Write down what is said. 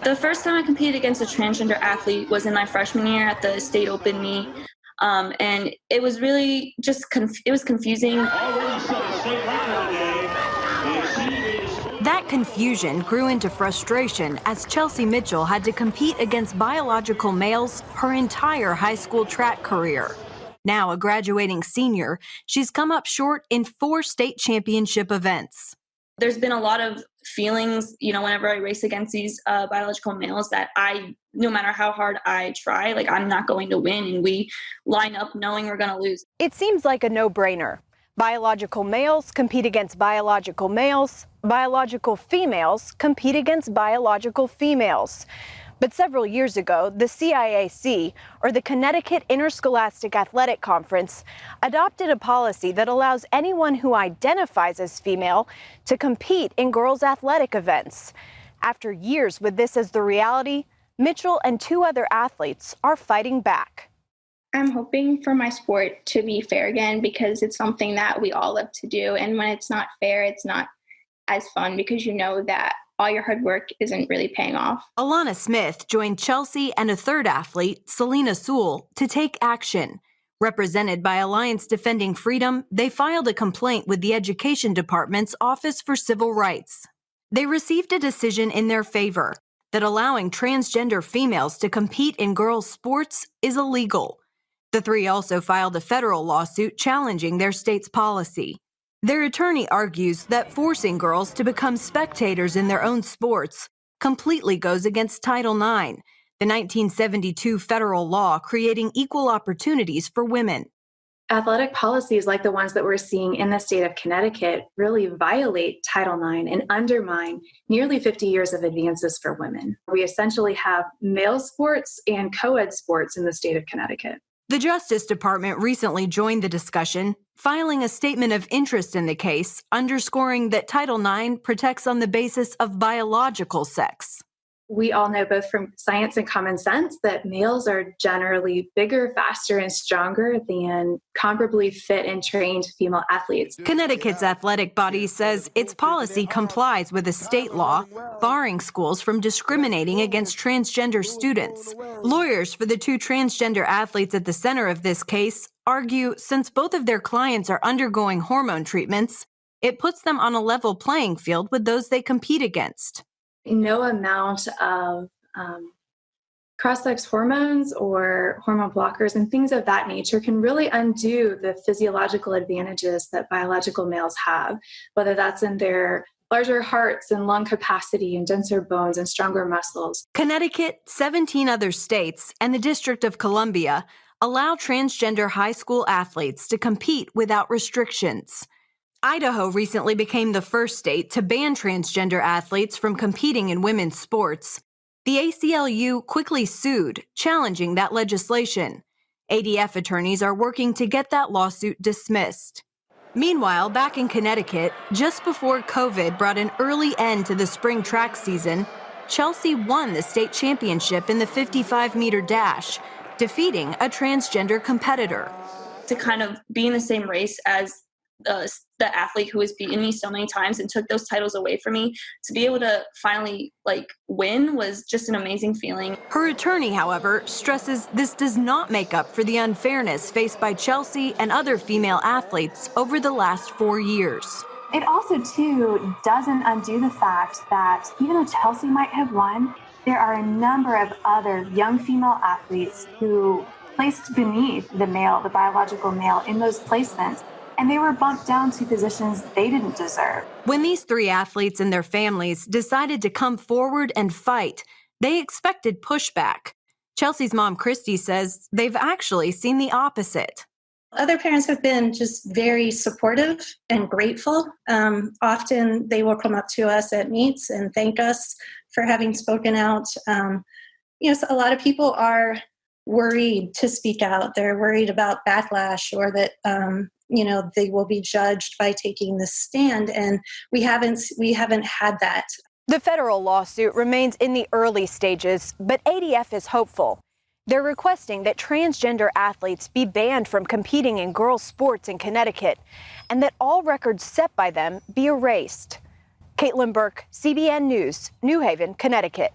The first time I competed against a transgender athlete was in my freshman year at the state open meet. And it was really just it was confusing. That confusion grew into frustration as Chelsea Mitchell had to compete against biological males her entire high school track career. Now a graduating senior, she's come up short in 4 state championship events. There's been a lot of feelings, whenever I race against these biological males that no matter how hard I try, I'm not going to win. And we line up knowing we're going to lose. It seems like a no-brainer. Biological males compete against biological males. Biological females compete against biological females. But several years ago, the CIAC, or the Connecticut Interscholastic Athletic Conference, adopted a policy that allows anyone who identifies as female to compete in girls' athletic events. After years with this as the reality, Mitchell and 2 other athletes are fighting back. I'm hoping for my sport to be fair again because it's something that we all love to do. And when it's not fair, it's not as fun because you know that all your hard work isn't really paying off. Alana Smith joined Chelsea and a 3rd athlete, Selena Sewell, to take action. Represented by Alliance Defending Freedom, they filed a complaint with the Education Department's Office for Civil Rights. They received a decision in their favor that allowing transgender females to compete in girls' sports is illegal. The 3 also filed a federal lawsuit challenging their state's policy. Their attorney argues that forcing girls to become spectators in their own sports completely goes against Title IX, the 1972 federal law creating equal opportunities for women. Athletic policies like the ones that we're seeing in the state of Connecticut really violate Title IX and undermine nearly 50 years of advances for women. We essentially have male sports and co-ed sports in the state of Connecticut. The Justice Department recently joined the discussion, filing a statement of interest in the case, underscoring that Title IX protects on the basis of biological sex. We all know both from science and common sense that males are generally bigger, faster, and stronger than comparably fit and trained female athletes. Connecticut's athletic body says its policy complies with a state law, barring schools from discriminating against transgender students. Lawyers for the 2 transgender athletes at the center of this case argue since both of their clients are undergoing hormone treatments, it puts them on a level playing field with those they compete against. No amount of cross-sex hormones or hormone blockers and things of that nature can really undo the physiological advantages that biological males have, whether that's in their larger hearts and lung capacity and denser bones and stronger muscles. Connecticut, 17 other states, and the District of Columbia allow transgender high school athletes to compete without restrictions. Idaho recently became the first state to ban transgender athletes from competing in women's sports. The ACLU quickly sued, challenging that legislation. ADF attorneys are working to get that lawsuit dismissed. Meanwhile, back in Connecticut, just before COVID brought an early end to the spring track season, Chelsea won the state championship in the 55-meter dash, defeating a transgender competitor. To kind of be in the same race as the athlete who has beaten me so many times and took those titles away from me, to be able to finally win was just an amazing feeling. Her attorney, however, stresses this does not make up for the unfairness faced by Chelsea and other female athletes over the last 4 years. It also, too, doesn't undo the fact that even though Chelsea might have won, there are a number of other young female athletes who placed beneath the biological male in those placements, and they were bumped down to positions they didn't deserve. When these 3 athletes and their families decided to come forward and fight, they expected pushback. Chelsea's mom, Christy, says they've actually seen the opposite. Other parents have been just very supportive and grateful. Often they will come up to us at meets and thank us for having spoken out. So a lot of people are worried to speak out. They're worried about backlash or that they will be judged by taking this stand, and we haven't had that. The federal lawsuit remains in the early stages, but ADF is hopeful. They're requesting that transgender athletes be banned from competing in girls' sports in Connecticut and that all records set by them be erased. Caitlin Burke, CBN News, New Haven, Connecticut.